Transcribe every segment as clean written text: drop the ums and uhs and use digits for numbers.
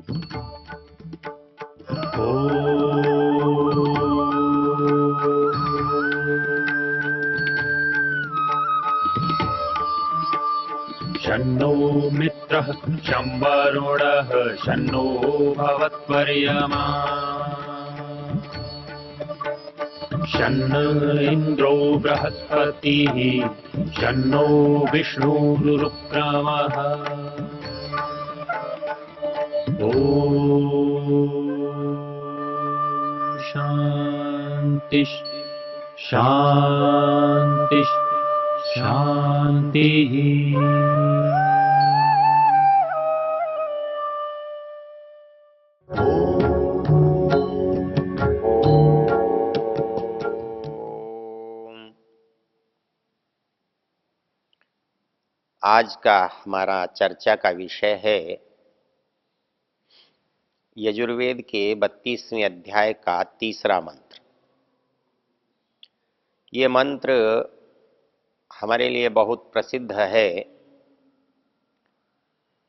शन्नो मित्रः शं वरुणः शन्नो भवत्वर्यमा शन्न इन्द्रो बृहस्पतिः शन्नो विष्णुरुक्रमः ॐ शान्ति शान्ति शान्तिः। आज का हमारा चर्चा का विषय है यजुर्वेद के 32वें अध्याय का तीसरा मंत्र। ये मंत्र हमारे लिए बहुत प्रसिद्ध है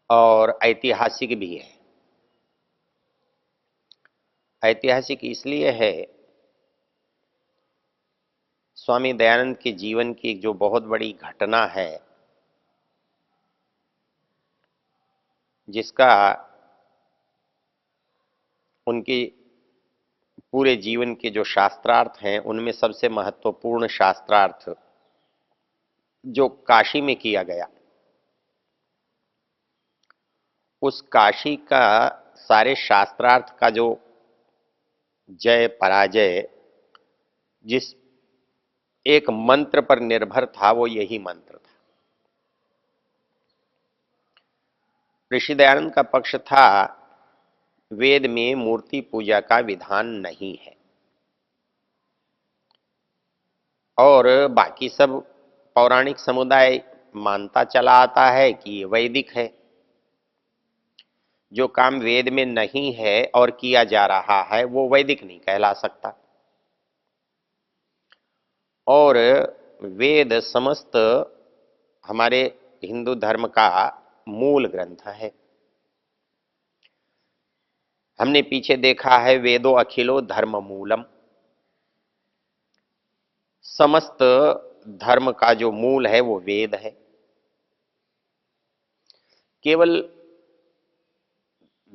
और ऐतिहासिक भी है। ऐतिहासिक इसलिए है, स्वामी दयानंद के जीवन की जो बहुत बड़ी घटना है, जिसका उनके पूरे जीवन के जो शास्त्रार्थ हैं उनमें सबसे महत्वपूर्ण शास्त्रार्थ जो काशी में किया गया, उस काशी का सारे शास्त्रार्थ का जो जय पराजय जिस एक मंत्र पर निर्भर था, वो यही मंत्र था। ऋषि दयानंद का पक्ष था वेद में मूर्ति पूजा का विधान नहीं है, और बाकी सब पौराणिक समुदाय मानता चला आता है कि ये वैदिक है। जो काम वेद में नहीं है और किया जा रहा है वो वैदिक नहीं कहला सकता। और वेद समस्त हमारे हिंदू धर्म का मूल ग्रंथ है। हमने पीछे देखा है, वेदो अखिलो धर्म मूलम, समस्त धर्म का जो मूल है वो वेद है। केवल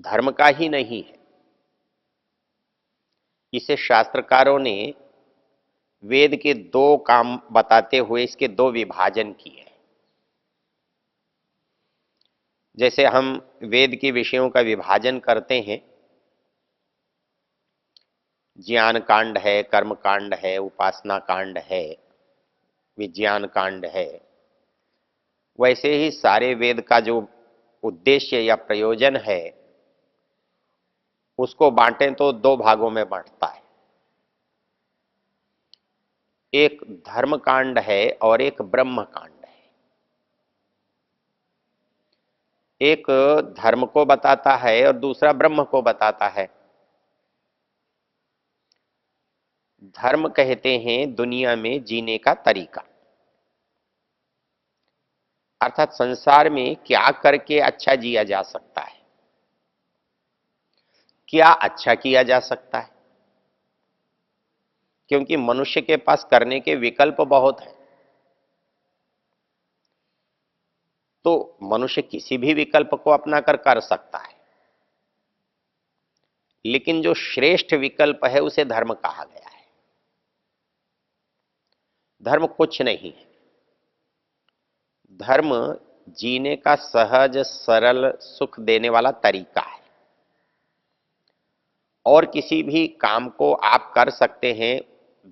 धर्म का ही नहीं है, इसे शास्त्रकारों ने वेद के दो काम बताते हुए इसके दो विभाजन किए हैं। जैसे हम वेद के विषयों का विभाजन करते हैं, ज्ञान कांड है, कर्म कांड है, उपासना कांड है, विज्ञान कांड है, वैसे ही सारे वेद का जो उद्देश्य या प्रयोजन है उसको बांटें तो दो भागों में बांटता है। एक धर्म कांड है और एक ब्रह्म कांड है। एक धर्म को बताता है और दूसरा ब्रह्म को बताता है। धर्म कहते हैं दुनिया में जीने का तरीका, अर्थात संसार में क्या करके अच्छा जिया जा सकता है, क्या अच्छा किया जा सकता है। क्योंकि मनुष्य के पास करने के विकल्प बहुत हैं, तो मनुष्य किसी भी विकल्प को अपनाकर कर सकता है, लेकिन जो श्रेष्ठ विकल्प है उसे धर्म कहा गया है। धर्म कुछ नहीं है, धर्म जीने का सहज सरल सुख देने वाला तरीका है। और किसी भी काम को आप कर सकते हैं,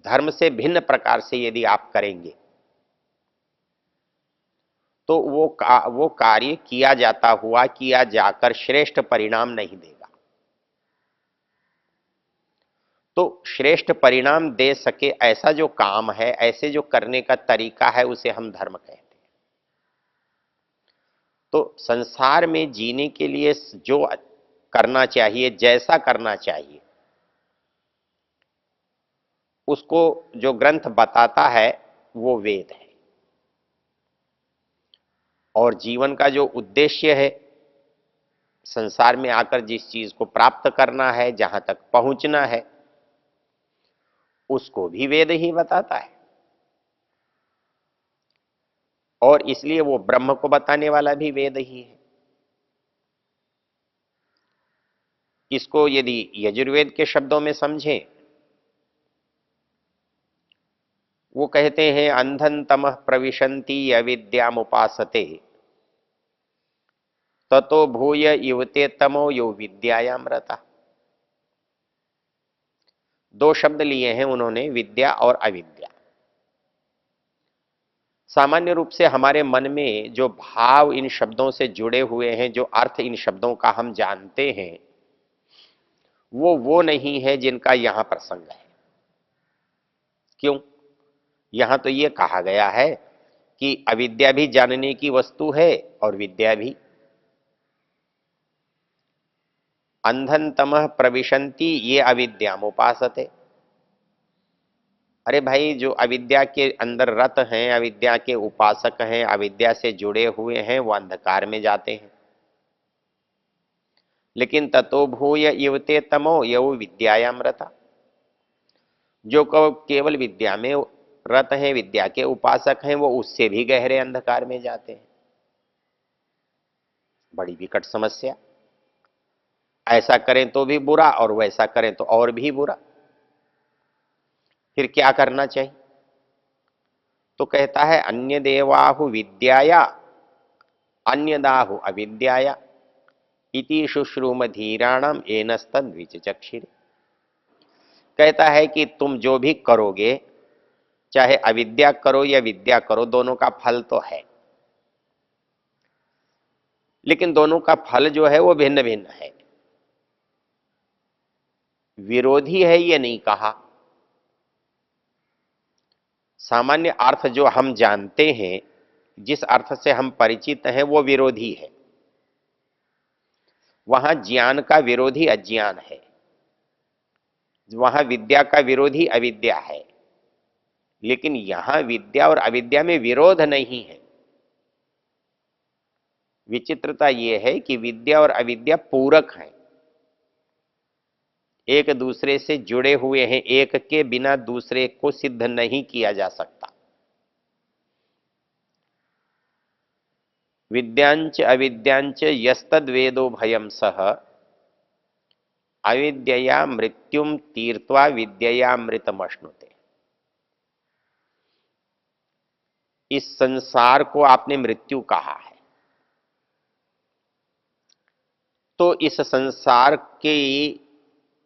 धर्म से भिन्न प्रकार से यदि आप करेंगे तो वो कार्य किया जाता हुआ किया जाकर श्रेष्ठ परिणाम नहीं देगा। तो श्रेष्ठ परिणाम दे सके ऐसा जो काम है, ऐसे जो करने का तरीका है, उसे हम धर्म कहते हैं। तो संसार में जीने के लिए जो करना चाहिए, जैसा करना चाहिए, उसको जो ग्रंथ बताता है वो वेद है। और जीवन का जो उद्देश्य है, संसार में आकर जिस चीज को प्राप्त करना है, जहां तक पहुंचना है, उसको भी वेद ही बताता है। और इसलिए वो ब्रह्म को बताने वाला भी वेद ही है। इसको यदि यजुर्वेद के शब्दों में समझें, वो कहते हैं अंधन तमः प्रविशन्ति अविद्यामुपासते ततो भूय युवते तमो यो विद्यायाम रता। दो शब्द लिए हैं उन्होंने, विद्या और अविद्या। सामान्य रूप से हमारे मन में जो भाव इन शब्दों से जुड़े हुए हैं, जो अर्थ इन शब्दों का हम जानते हैं, वो नहीं है जिनका यहां प्रसंग है। क्यों? यहां तो ये कहा गया है कि अविद्या भी जानने की वस्तु है और विद्या भी। अंधन तमः प्रविशन्ति ये अविद्याम उपासते। अरे भाई, जो अविद्या के अंदर रत हैं, अविद्या के उपासक हैं, अविद्या से जुड़े हुए हैं, वो अंधकार में जाते हैं। लेकिन ततो भूय युवते तमो यौ विद्यायाम रता। जो केवल विद्या में रत हैं, विद्या के उपासक हैं, वो उससे भी गहरे अंधकार में जाते हैं। बड़ी विकट समस्या। ऐसा करें तो भी बुरा और वैसा करें तो और भी बुरा। फिर क्या करना चाहिए? तो कहता है अन्य देवाहु विद्याया अन्यदाहु अविद्याया इति शुश्रूम धीराणम एनस्तद विचक्षिरे। कहता है कि तुम जो भी करोगे, चाहे अविद्या करो या विद्या करो, दोनों का फल तो है, लेकिन दोनों का फल जो है वो भिन्न भिन्न है। विरोधी है ये नहीं कहा। सामान्य अर्थ जो हम जानते हैं, जिस अर्थ से हम परिचित हैं, वो विरोधी है। वहां ज्ञान का विरोधी अज्ञान है, वहां विद्या का विरोधी अविद्या है। लेकिन यहां विद्या और अविद्या में विरोध नहीं है। विचित्रता यह है कि विद्या और अविद्या पूरक हैं, एक दूसरे से जुड़े हुए हैं, एक के बिना दूसरे को सिद्ध नहीं किया जा सकता। विद्यांच अविद्यांच यस्तद वेदो भयम सह अविद्यया मृत्युम तीर्त्वा विद्यया मृतमश्नुते। इस संसार को आपने मृत्यु कहा है, तो इस संसार की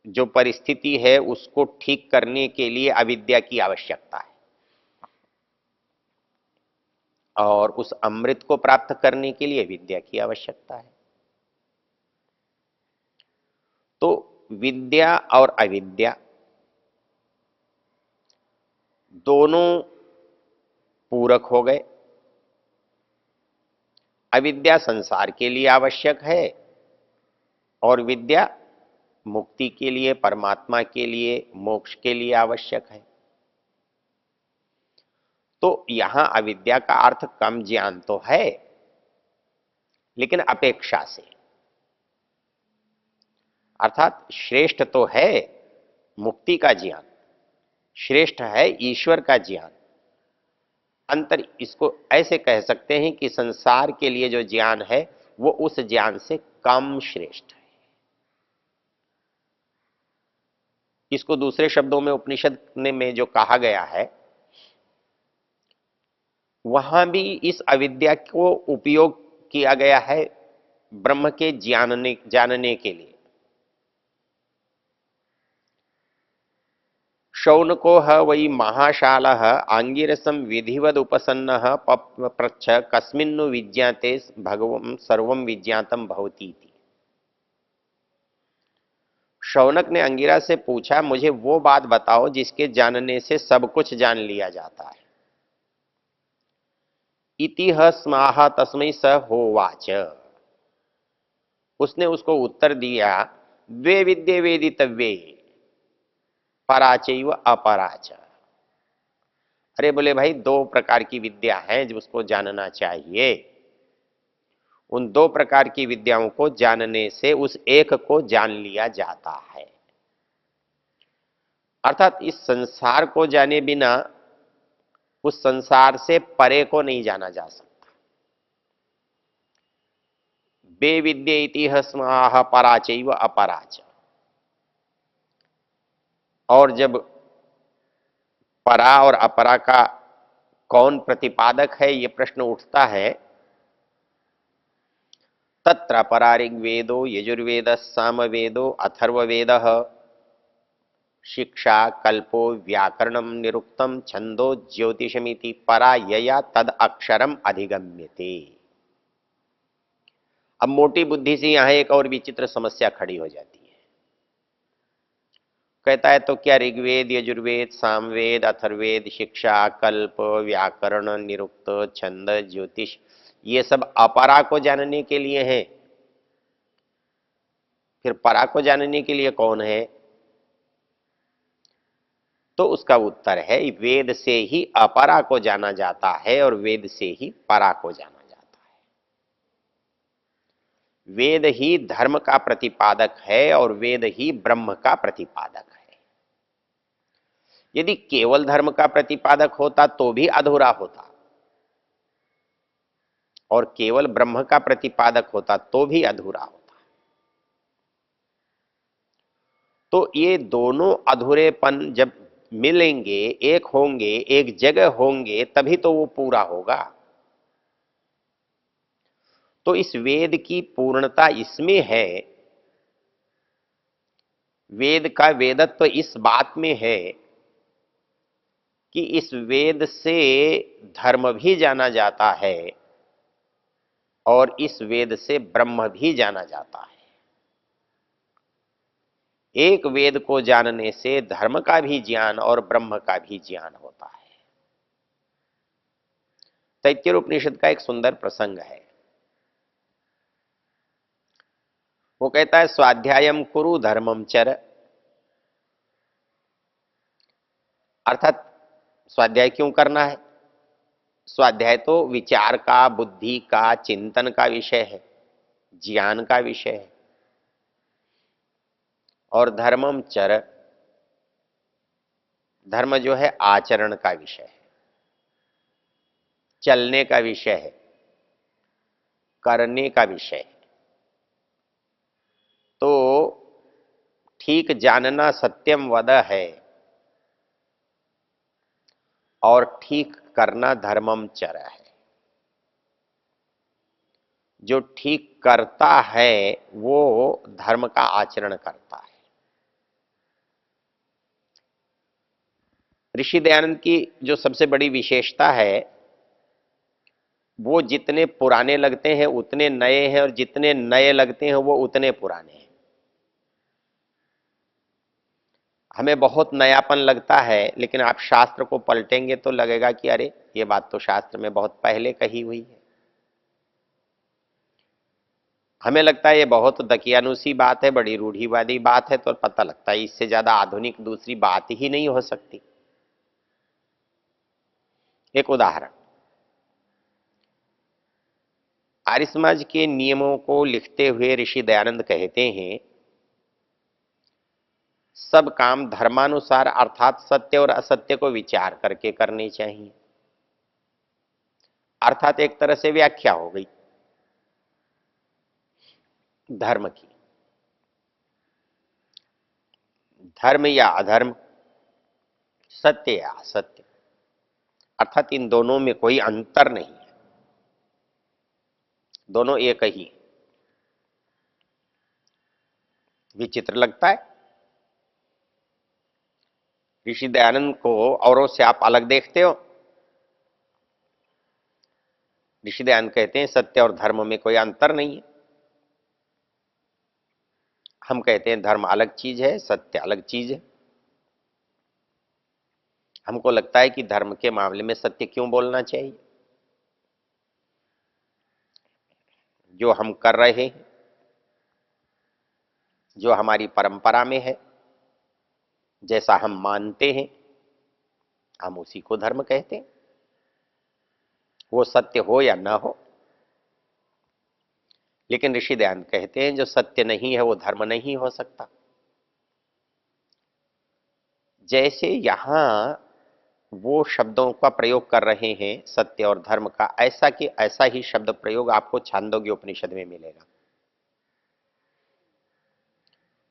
जो परिस्थिति है उसको ठीक करने के लिए अविद्या की आवश्यकता है, और उस अमृत को प्राप्त करने के लिए विद्या की आवश्यकता है। तो विद्या और अविद्या दोनों पूरक हो गए। अविद्या संसार के लिए आवश्यक है और विद्या मुक्ति के लिए, परमात्मा के लिए, मोक्ष के लिए आवश्यक है। तो यहां अविद्या का अर्थ कम ज्ञान तो है, लेकिन अपेक्षा से, अर्थात श्रेष्ठ तो है मुक्ति का ज्ञान, श्रेष्ठ है ईश्वर का ज्ञान। अंतर इसको ऐसे कह सकते हैं कि संसार के लिए जो ज्ञान है वो उस ज्ञान से कम श्रेष्ठ है। इसको दूसरे शब्दों में उपनिषद में जो कहा गया है, वहां भी इस अविद्या को उपयोग किया गया है ब्रह्म के जानने के लिए। शौनको वै महाशाल आंगिरसम विधिवद उपसन्न पप्रच्छ कस्मिन्नु विज्ञाते भगवं सर्वं विज्ञातम भवती। शौनक ने अंगिरा से पूछा, मुझे वो बात बताओ जिसके जानने से सब कुछ जान लिया जाता है। इतिह स्माह तस्मै स होवाच। उसने उसको उत्तर दिया, द्वे विद्ये वेदितव्ये पराचैव अपराच। अरे बोले भाई, दो प्रकार की विद्या है जो उसको जानना चाहिए। उन दो प्रकार की विद्याओं को जानने से उस एक को जान लिया जाता है। अर्थात इस संसार को जाने बिना उस संसार से परे को नहीं जाना जा सकता। बे विद्ये इतिहस्माह पराचैव अपराच। और जब परा और अपरा का कौन प्रतिपादक है ये प्रश्न उठता है, तत्र परा ऋग्वेदो यजुर्वेद सामवेदो अथर्ववेदः शिक्षा कल्पो व्याकरणम निरुक्तम छंदो ज्योतिषमिति परा यया तद अक्षरम अधिगम्यते। अब मोटी बुद्धि से यहां एक और विचित्र समस्या खड़ी हो जाती है। कहता है तो क्या ऋग्वेद यजुर्वेद सामवेद अथर्ववेद शिक्षा कल्प व्याकरण निरुक्त छंद ज्योतिष ये सब अपरा को जानने के लिए है, फिर परा को जानने के लिए कौन है? तो उसका उत्तर है वेद से ही अपरा को जाना जाता है और वेद से ही परा को जाना जाता है। वेद ही धर्म का प्रतिपादक है और वेद ही ब्रह्म का प्रतिपादक है। यदि केवल धर्म का प्रतिपादक होता तो भी अधूरा होता, और केवल ब्रह्म का प्रतिपादक होता तो भी अधूरा होता। तो ये दोनों अधूरेपन जब मिलेंगे, एक होंगे, एक जगह होंगे, तभी तो वो पूरा होगा। तो इस वेद की पूर्णता इसमें है, वेद का वेदत्व इस बात में है कि इस वेद से धर्म भी जाना जाता है और इस वेद से ब्रह्म भी जाना जाता है। एक वेद को जानने से धर्म का भी ज्ञान और ब्रह्म का भी ज्ञान होता है। तैत्तिरीय उपनिषद का एक सुंदर प्रसंग है। वो कहता है स्वाध्यायम कुरु धर्मम चर। अर्थात स्वाध्याय क्यों करना है? स्वाध्याय तो विचार का, बुद्धि का, चिंतन का विषय है, ज्ञान का विषय है। और धर्मम चर, धर्म जो है आचरण का विषय है, चलने का विषय है, करने का विषय है। तो ठीक जानना सत्यम वद है और ठीक करना धर्मम चर है। जो ठीक करता है वो धर्म का आचरण करता है। ऋषि दयानंद की जो सबसे बड़ी विशेषता है, वो जितने पुराने लगते हैं उतने नए हैं और जितने नए लगते हैं वो उतने पुराने हैं। हमें बहुत नयापन लगता है, लेकिन आप शास्त्र को पलटेंगे तो लगेगा कि अरे ये बात तो शास्त्र में बहुत पहले कही हुई है। हमें लगता है ये बहुत दकियानुसी बात है, बड़ी रूढ़िवादी बात है, तो पता लगता है इससे ज्यादा आधुनिक दूसरी बात ही नहीं हो सकती। एक उदाहरण, आर्य समाज के नियमों को लिखते हुए ऋषि दयानंद कहते हैं सब काम धर्मानुसार अर्थात सत्य और असत्य को विचार करके करने चाहिए। अर्थात एक तरह से व्याख्या हो गई धर्म की। धर्म या अधर्म, सत्य या असत्य, अर्थात इन दोनों में कोई अंतर नहीं है, दोनों एक ही। विचित्र लगता है? ऋषि दयानंद को औरों से आप अलग देखते हो? ऋषि दयानंद कहते हैं सत्य और धर्म में कोई अंतर नहीं है। हम कहते हैं धर्म अलग चीज है, सत्य अलग चीज है। हमको लगता है कि धर्म के मामले में सत्य क्यों बोलना चाहिए? जो हम कर रहे हैं, जो हमारी परंपरा में है, जैसा हम मानते हैं, हम उसी को धर्म कहते हैं, वो सत्य हो या ना हो। लेकिन ऋषि दयानंद कहते हैं जो सत्य नहीं है वो धर्म नहीं हो सकता। जैसे यहां वो शब्दों का प्रयोग कर रहे हैं सत्य और धर्म का, ऐसा कि ऐसा ही शब्द प्रयोग आपको छांदोग्य उपनिषद में मिलेगा।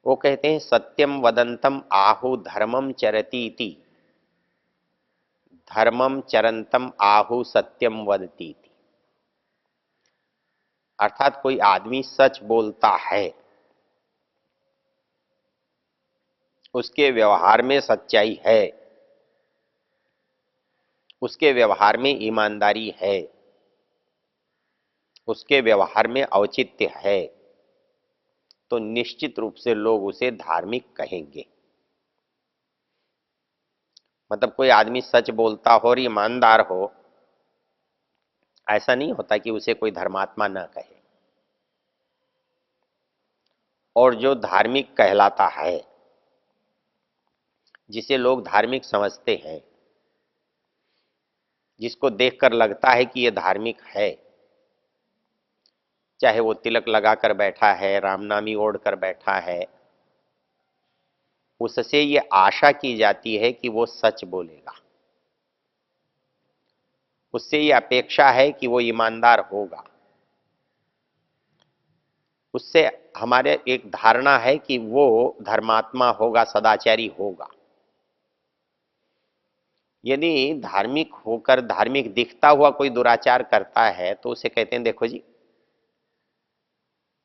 वो कहते हैं सत्यम वदंतम आहु धर्मम चरती इति, धर्मम चरंतम आहु सत्यम वदती इति। अर्थात कोई आदमी सच बोलता है, उसके व्यवहार में सच्चाई है, उसके व्यवहार में ईमानदारी है, उसके व्यवहार में औचित्य है, तो निश्चित रूप से लोग उसे धार्मिक कहेंगे। मतलब कोई आदमी सच बोलता हो और ईमानदार हो, ऐसा नहीं होता कि उसे कोई धर्मात्मा ना कहे। और जो धार्मिक कहलाता है, जिसे लोग धार्मिक समझते हैं, जिसको देखकर लगता है कि यह धार्मिक है, चाहे वो तिलक लगाकर बैठा है, रामनामी ओढ़ कर बैठा है, उससे ये आशा की जाती है कि वो सच बोलेगा, उससे ये अपेक्षा है कि वो ईमानदार होगा, उससे हमारे एक धारणा है कि वो धर्मात्मा होगा, सदाचारी होगा। यदि धार्मिक होकर धार्मिक दिखता हुआ कोई दुराचार करता है तो उसे कहते हैं देखो जी,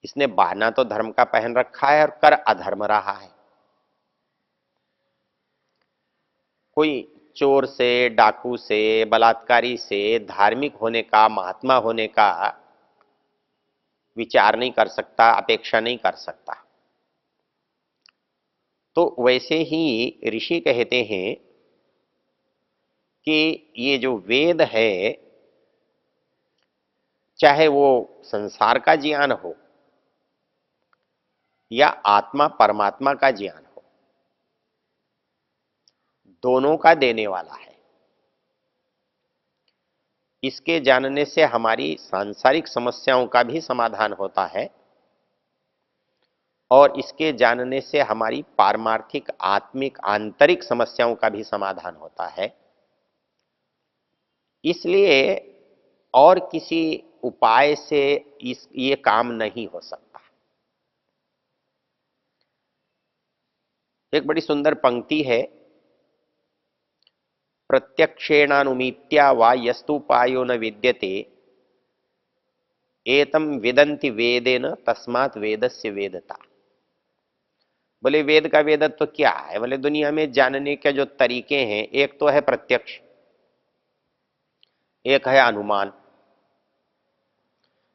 इसने बहाना तो धर्म का पहन रखा है और कर अधर्म रहा है। कोई चोर से, डाकू से, बलात्कारी से धार्मिक होने का, महात्मा होने का विचार नहीं कर सकता, अपेक्षा नहीं कर सकता। तो वैसे ही ऋषि कहते हैं कि ये जो वेद है, चाहे वो संसार का ज्ञान हो या आत्मा परमात्मा का ज्ञान हो, दोनों का देने वाला है। इसके जानने से हमारी सांसारिक समस्याओं का भी समाधान होता है और इसके जानने से हमारी पारमार्थिक आत्मिक आंतरिक समस्याओं का भी समाधान होता है। इसलिए और किसी उपाय से ये काम नहीं हो सकता। एक बड़ी सुंदर पंक्ति है, प्रत्यक्षेणानुमीत्या वा यस्तुपायो न विद्यते एतम विदन्ति वेदेन तस्मात् वेदस्य वेदता। बोले वेद का वेदत्व तो क्या है? बोले दुनिया में जानने के जो तरीके हैं, एक तो है प्रत्यक्ष, एक है अनुमान।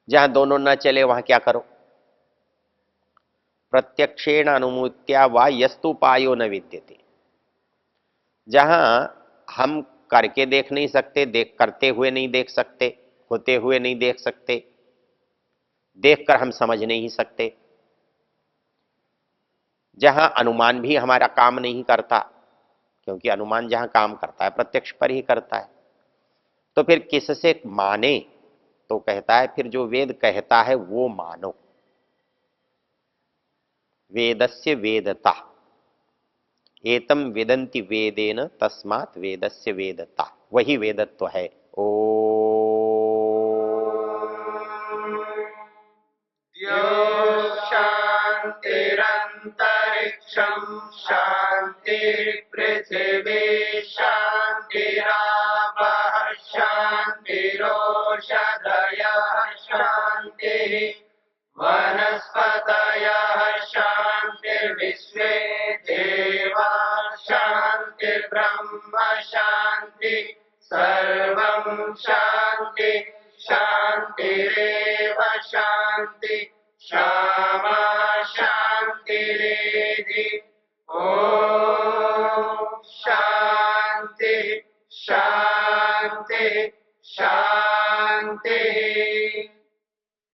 जहां दोनों न चले वहां क्या करो? प्रत्यक्षेण अनुमूत्या वा यस्तुपायो न विद्यते। जहां हम करके देख नहीं सकते, देख करते हुए नहीं देख सकते, होते हुए नहीं देख सकते, देखकर हम समझ नहीं सकते, जहां अनुमान भी हमारा काम नहीं करता, क्योंकि अनुमान जहां काम करता है प्रत्यक्ष पर ही करता है, तो फिर किससे माने? तो कहता है फिर जो वेद कहता है वो मानो। वेदस्य वेदता, एतम वेदन्ति वेदेन तस्मात् वेदस्य वेदता, वही वेदत्व है। ओ शान्तिरन्तरिक्षं शान्तिर्पृथिवी शान्तिरापः शान्तिरोषधयः शान्तिः वनस्पतयः शान्तिर्विश्वे देवा शान्तिर्ब्रह्म शान्ति सर्वं शान्ति शान्तिरेव शान्ति क्षमा शान्तिरेधि। ॐ शान्ति शान्ति शान्ति।